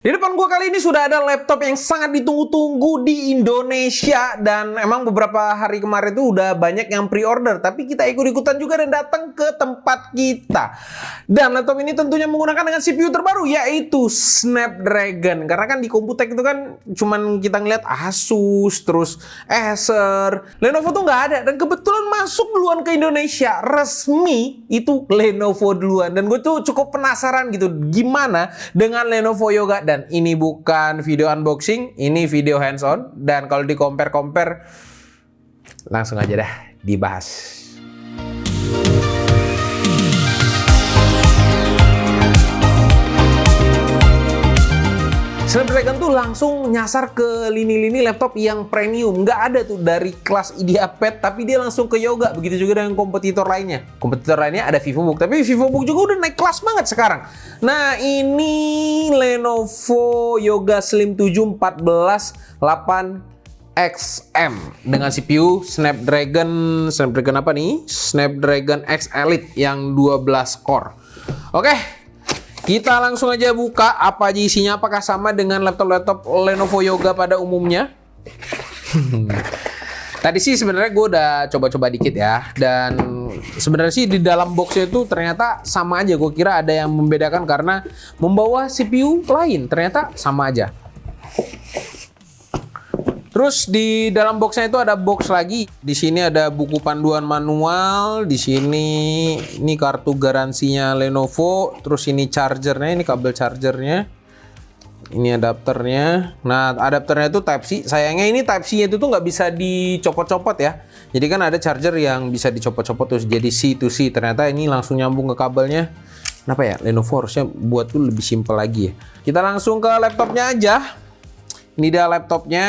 Di depan gua kali ini sudah ada laptop yang sangat ditunggu-tunggu di Indonesia, dan emang beberapa hari kemarin tuh udah banyak yang pre-order, tapi kita ikut-ikutan juga dan datang ke tempat kita. Dan laptop ini tentunya menggunakan dengan CPU terbaru, yaitu Snapdragon. Karena kan di Komputek itu kan cuman kita ngeliat Asus, terus Acer, Lenovo tuh nggak ada, dan kebetulan masuk duluan ke Indonesia resmi itu Lenovo duluan. Dan gue tuh cukup penasaran gitu gimana dengan Lenovo Yoga. Dan ini bukan video unboxing, ini video hands on. Dan kalau di compare langsung aja dah dibahas. Snapdragon tuh langsung nyasar ke lini-lini laptop yang premium. Nggak ada tuh dari kelas IdeaPad, tapi dia langsung ke Yoga. Begitu juga dengan kompetitor lainnya. Kompetitor lainnya ada VivoBook, tapi VivoBook juga udah naik kelas banget sekarang. Nah, ini Lenovo Yoga Slim 7 1480XM dengan CPU Snapdragon apa nih? Snapdragon X Elite yang 12 core. Oke. Kita langsung aja buka apa aja isinya, apakah sama dengan laptop-laptop Lenovo Yoga pada umumnya. Tadi sih sebenarnya gue udah coba-coba dikit ya, dan sebenarnya sih di dalam boxnya itu ternyata sama aja. Gue kira ada yang membedakan karena membawa CPU lain, ternyata sama aja. Terus di dalam boxnya itu ada box lagi. Di sini ada buku panduan manual. Di sini ini kartu garansinya Lenovo. Terus ini chargernya, ini kabel chargernya. Ini adapternya. Nah, adapternya itu Type C. Sayangnya ini Type C itu tuh nggak bisa dicopot-copot ya. Jadi kan ada charger yang bisa dicopot-copot terus jadi C to C. Ternyata ini langsung nyambung ke kabelnya. Kenapa ya? Lenovo harusnya buat tuh lebih simpel lagi ya. Kita langsung ke laptopnya aja. Ini dia laptopnya.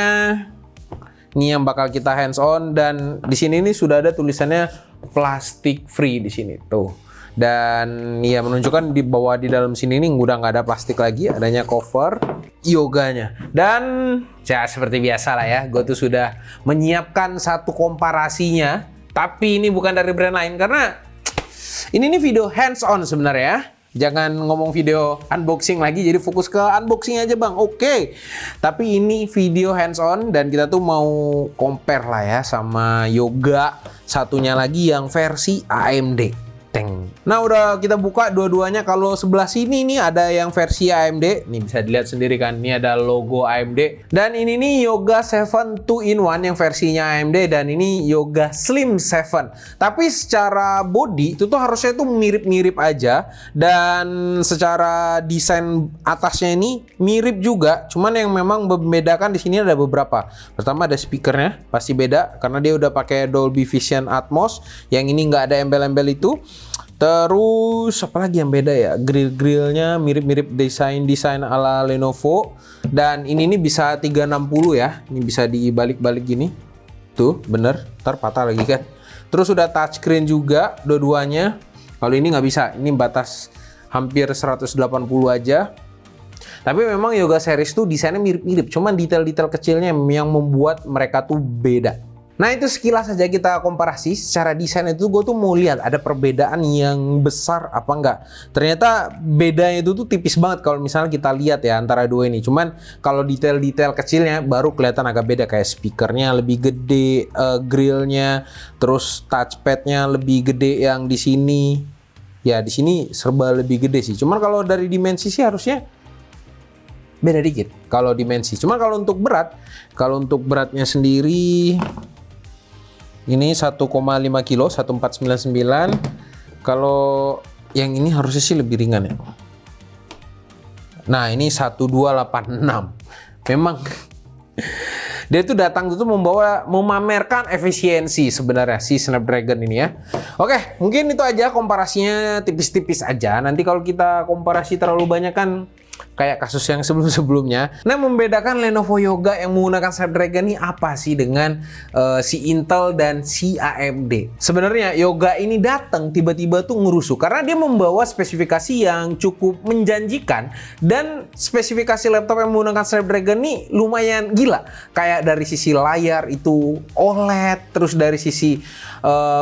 Ini yang bakal kita hands on, dan di sini nih sudah ada tulisannya plastik free di sini tuh. Dan ya menunjukkan di bawah di dalam sini nih udah nggak ada plastik lagi, adanya cover Yoganya. Dan ya seperti biasa lah ya, gue tuh sudah menyiapkan satu komparasinya. Tapi ini bukan dari brand lain karena ini nih video hands on sebenarnya. Jangan ngomong video unboxing lagi, jadi fokus ke unboxing aja bang. Oke. Tapi ini video hands on dan kita tuh mau compare lah ya sama Yoga satunya lagi yang versi AMD. Teng. Nah udah kita buka dua-duanya. Kalau sebelah sini nih ada yang versi AMD. Nih bisa dilihat sendiri kan. Ini ada logo AMD. Dan ini nih Yoga 7 2-in-1 yang versinya AMD. Dan ini Yoga Slim 7. Tapi secara body itu tuh harusnya tuh mirip-mirip aja. Dan secara desain atasnya ini mirip juga. Cuman yang memang membedakan di sini ada beberapa. Pertama ada speakernya. Pasti beda karena dia udah pakai Dolby Vision Atmos. Yang ini nggak ada embel-embel itu. Terus apa lagi yang beda ya? Grill-grillnya mirip-mirip desain ala Lenovo. Dan ini nih bisa 360 ya. Ini bisa dibalik-balik gini. Tuh bener, ntar patah lagi kan. Terus udah touchscreen juga dua-duanya. Kalau ini nggak bisa, ini batas hampir 180 aja. Tapi memang Yoga series tuh desainnya mirip-mirip. Cuman detail-detail kecilnya yang membuat mereka tuh beda. Nah itu sekilas saja kita komparasi. Secara desain itu gue tuh mau lihat ada perbedaan yang besar apa enggak. Ternyata bedanya itu tuh tipis banget kalau misalnya kita lihat ya antara dua ini. Cuman kalau detail-detail kecilnya baru kelihatan agak beda. Kayak speakernya lebih gede, grillnya, terus touchpadnya lebih gede yang di sini. Ya di sini serba lebih gede sih. Cuman kalau dari dimensi sih harusnya beda dikit kalau dimensi. Cuman kalau untuk beratnya sendiri ini 1,5 kilo, 1499. Kalau yang ini harusnya sih lebih ringan ya. Nah, ini 1286. Memang dia tuh datang itu memamerkan efisiensi sebenarnya si Snapdragon ini ya. Oke, mungkin itu aja komparasinya tipis-tipis aja. Nanti kalau kita komparasi terlalu banyak kan kayak kasus yang sebelum-sebelumnya. Nah, membedakan Lenovo Yoga yang menggunakan Snapdragon ini apa sih dengan si Intel dan si AMD? Sebenarnya Yoga ini datang tiba-tiba tuh ngerusuh karena dia membawa spesifikasi yang cukup menjanjikan, dan spesifikasi laptop yang menggunakan Snapdragon ini lumayan gila. Kayak dari sisi layar itu OLED, terus dari sisi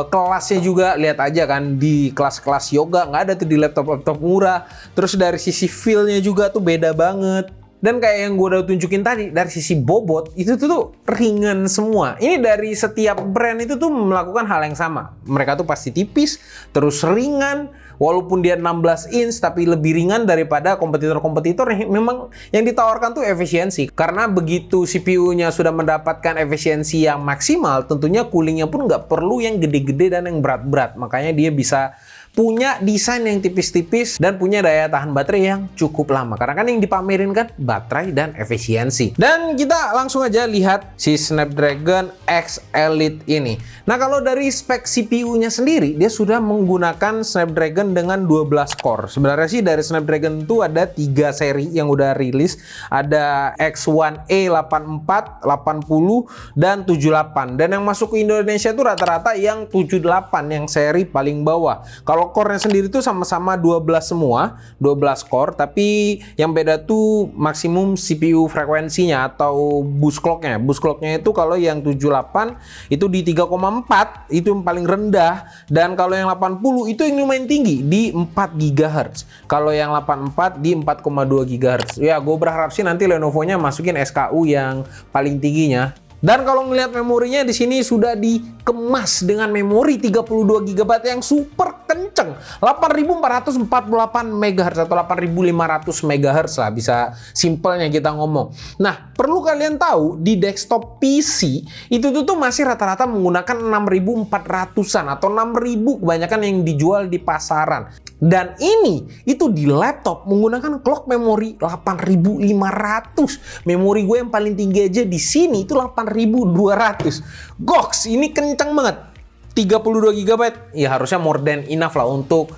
kelasnya juga lihat aja kan, di kelas-kelas Yoga nggak ada tuh di laptop-laptop murah. Terus dari sisi feel-nya juga tuh beda banget. Dan kayak yang gue udah tunjukin tadi, dari sisi bobot, itu tuh ringan semua. Ini dari setiap brand itu tuh melakukan hal yang sama. Mereka tuh pasti tipis, terus ringan, walaupun dia 16 inch, tapi lebih ringan daripada kompetitor-kompetitor yang memang yang ditawarkan tuh efisiensi. Karena begitu CPU-nya sudah mendapatkan efisiensi yang maksimal, tentunya coolingnya pun nggak perlu yang gede-gede dan yang berat-berat. Makanya dia bisa punya desain yang tipis-tipis dan punya daya tahan baterai yang cukup lama. Karena kan yang dipamerin kan baterai dan efisiensi. Dan kita langsung aja lihat si Snapdragon X Elite ini. Nah, kalau dari spek CPU-nya sendiri, dia sudah menggunakan Snapdragon dengan 12 core. Sebenarnya sih dari Snapdragon itu ada 3 seri yang udah rilis. Ada X1E 84, 80, dan 78. Dan yang masuk ke Indonesia itu rata-rata yang 78, yang seri paling bawah. Kalau core-nya sendiri tuh sama-sama 12 semua, 12 core, tapi yang beda tuh maksimum CPU frekuensinya atau boost clock-nya. Boost clock-nya itu kalau yang 78 itu di 3,4, itu yang paling rendah, dan kalau yang 80 itu yang lumayan tinggi di 4 GHz. Kalau yang 84 di 4,2 GHz. Ya, gue berharap sih nanti Lenovo-nya masukin SKU yang paling tingginya. Dan kalau melihat memorinya di sini sudah dikemas dengan memori 32 GB yang super kenceng, 8448 MHz atau 8500 MHz lah, bisa simpelnya kita ngomong. Nah, perlu kalian tahu di desktop PC itu tuh masih rata-rata menggunakan 6400-an atau 6000 kebanyakan yang dijual di pasaran. Dan ini itu di laptop menggunakan clock memori 8500. Memori gue yang paling tinggi aja di sini itu 8200. Goks, ini kencang banget. 32 GB ya harusnya more than enough lah untuk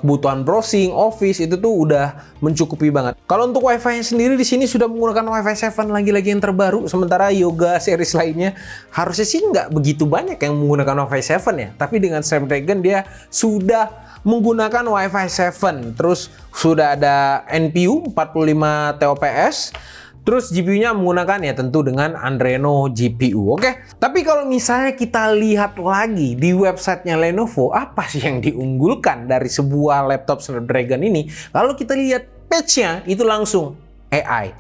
kebutuhan browsing, office itu tuh udah mencukupi banget. Kalau untuk Wi-Fi sendiri di sini sudah menggunakan Wi-Fi 7 lagi-lagi yang terbaru, sementara Yoga series lainnya harusnya sih nggak begitu banyak yang menggunakan Wi-Fi 7 ya. Tapi dengan Snapdragon dia sudah menggunakan Wi-Fi 7, terus sudah ada NPU 45 TOPS. Terus GPU-nya menggunakan ya tentu dengan Adreno GPU, oke? Tapi kalau misalnya kita lihat lagi di websitenya Lenovo, apa sih yang diunggulkan dari sebuah laptop Snapdragon ini? Kalau kita lihat patch-nya itu langsung AI.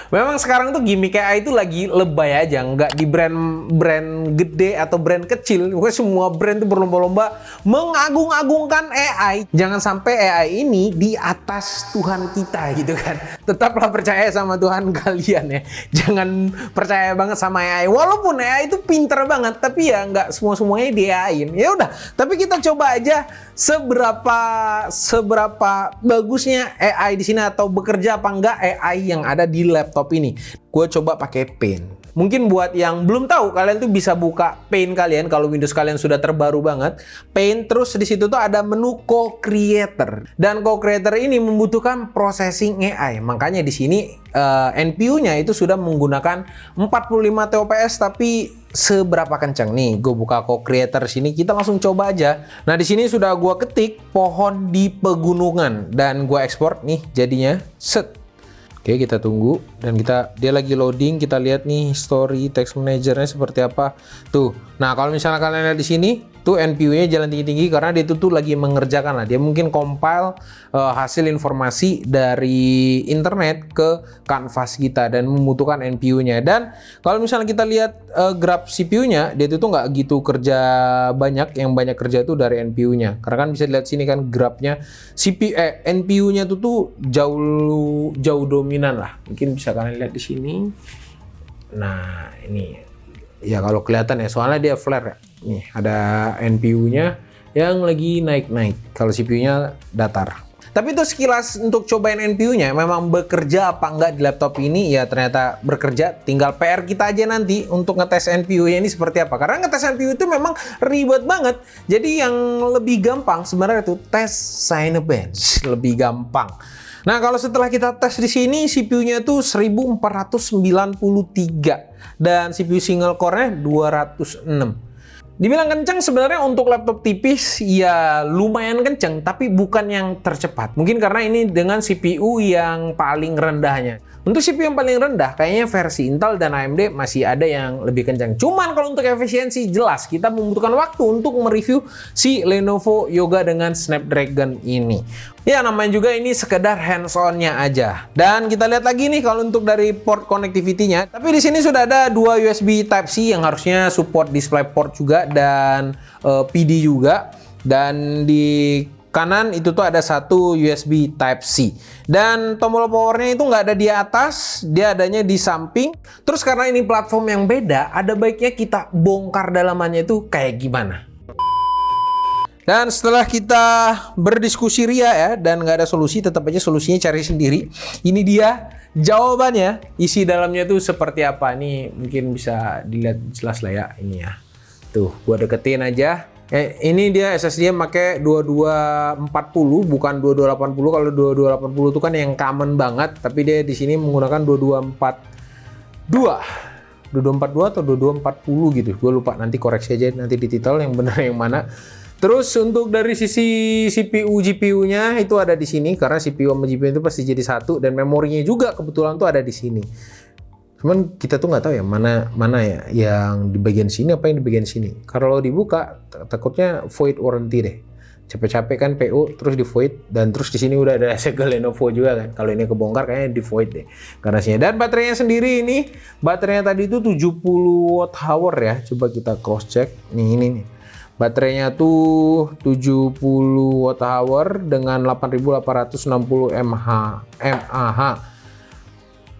Memang sekarang tuh gimmick AI itu lagi lebay aja, nggak di brand gede atau brand kecil. Pokoknya semua brand tuh berlomba-lomba mengagung-agungkan AI. Jangan sampai AI ini di atas Tuhan kita gitu kan. Tetaplah percaya sama Tuhan kalian ya. Jangan percaya banget sama AI. Walaupun AI itu pinter banget, tapi ya nggak semua-semuanya di-AI-in. Ya udah, tapi kita coba aja seberapa bagusnya AI di sini atau bekerja apa enggak AI yang ada di laptop ini. Gue coba pakai Paint. Mungkin buat yang belum tahu, kalian tuh bisa buka Paint kalian kalau Windows kalian sudah terbaru banget. Paint, terus di situ tuh ada menu Co-Creator. Dan Co-Creator ini membutuhkan processing AI. Makanya di sini NPU-nya itu sudah menggunakan 45 TOPS, tapi seberapa kencang nih? Gue buka Co-Creator sini, kita langsung coba aja. Nah, di sini sudah gue ketik pohon di pegunungan dan gue ekspor nih jadinya. Set. Oke, kita tunggu dan dia lagi loading. Kita lihat nih story text managernya seperti apa. Tuh. Nah, kalau misalnya kalian lihat di sini, tuh NPU-nya jalan tinggi-tinggi karena dia tuh lagi mengerjakan lah. Dia mungkin compile hasil informasi dari internet ke kanvas kita dan membutuhkan NPU-nya. Dan kalau misalnya kita lihat graf CPU-nya, dia tuh nggak gitu kerja banyak. Yang banyak kerja itu dari NPU-nya. Karena kan bisa dilihat sini kan grafnya NPU-nya tuh jauh dominan lah. Mungkin bisa kalian lihat di sini. Nah, ini ya kalau kelihatan ya, soalnya dia flare ya. Nih, ada NPU-nya yang lagi naik-naik. Kalau CPU-nya datar. Tapi itu sekilas untuk cobain NPU-nya. Memang bekerja apa enggak di laptop ini? Ya ternyata bekerja. Tinggal PR kita aja nanti untuk ngetes NPU-nya ini seperti apa. Karena ngetes NPU itu memang ribet banget. Jadi yang lebih gampang sebenarnya itu tes Cinebench. Lebih gampang. Nah, kalau setelah kita tes di sini, CPU-nya tuh 1493 dan CPU single core-nya 206. Dibilang kencang sebenarnya untuk laptop tipis ya lumayan kencang, tapi bukan yang tercepat. Mungkin karena ini dengan CPU yang paling rendahnya. Untuk CPU yang paling rendah, kayaknya versi Intel dan AMD masih ada yang lebih kencang. Cuman kalau untuk efisiensi, jelas kita membutuhkan waktu untuk mereview si Lenovo Yoga dengan Snapdragon ini. Ya, namanya juga ini sekedar hands-on-nya aja. Dan kita lihat lagi nih kalau untuk dari port connectivity-nya. Tapi di sini sudah ada dua USB Type-C yang harusnya support DisplayPort juga dan PD juga. Dan di kanan itu tuh ada satu USB Type-C. Dan tombol powernya itu nggak ada di atas, dia adanya di samping. Terus karena ini platform yang beda, ada baiknya kita bongkar dalamannya itu kayak gimana. Dan setelah kita berdiskusi ria ya, dan nggak ada solusi, tetap aja solusinya cari sendiri. Ini dia jawabannya, isi dalamnya tuh seperti apa. Ini mungkin bisa dilihat jelas lah ya, ini ya. Tuh, gua deketin aja. Ini dia SSD pakai 2240 bukan 2280. Kalau 2280 itu kan yang common banget, tapi dia di sini menggunakan 2242 atau 2240 gitu. Gue lupa, nanti koreksi aja nanti di titel yang benar yang mana. Terus untuk dari sisi CPU GPU-nya itu ada di sini karena CPU sama GPU itu pasti jadi satu, dan memorinya juga kebetulan tuh ada di sini. Cuman kita tuh nggak tahu ya mana ya yang di bagian sini apa yang di bagian sini. Kalau dibuka takutnya void warranty deh. Capek-capek kan PO terus di void, dan terus di sini udah ada segel Lenovo juga kan. Kalau ini kebongkar kayaknya di void deh garasinya. Dan baterainya sendiri ini, baterainya tadi itu 70 watt hour ya. Coba kita cross check. Nih ini nih. Baterainya tuh 70 watt hour dengan 8860 mAh.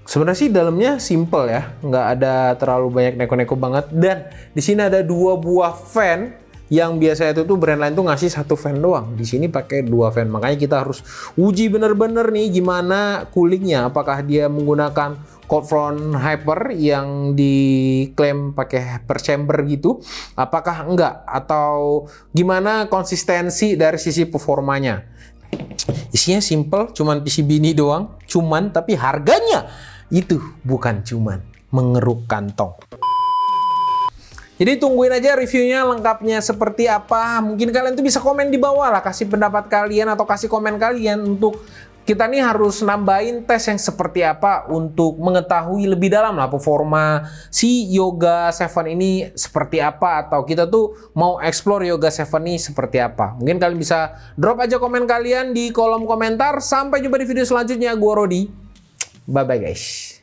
Sebenarnya sih dalamnya simple ya, nggak ada terlalu banyak neko-neko banget. Dan di sini ada dua buah fan yang biasanya itu tuh brand lain tuh ngasih satu fan doang. Di sini pakai dua fan, makanya kita harus uji bener-bener nih gimana coolingnya. Apakah dia menggunakan cold front hyper yang diklaim pakai per chamber gitu, apakah enggak, atau gimana konsistensi dari sisi performanya. Isinya simple, cuman PCB ini doang, tapi harganya itu bukan cuman mengeruk kantong. Jadi tungguin aja reviewnya lengkapnya seperti apa. Mungkin kalian tuh bisa komen di bawah lah, kasih pendapat kalian atau kasih komen kalian untuk kita nih harus nambahin tes yang seperti apa untuk mengetahui lebih dalam lah performa si Yoga 7 ini seperti apa, atau kita tuh mau explore Yoga 7 ini seperti apa. Mungkin kalian bisa drop aja komen kalian di kolom komentar. Sampai jumpa di video selanjutnya. Gua Rodi. Bye bye guys.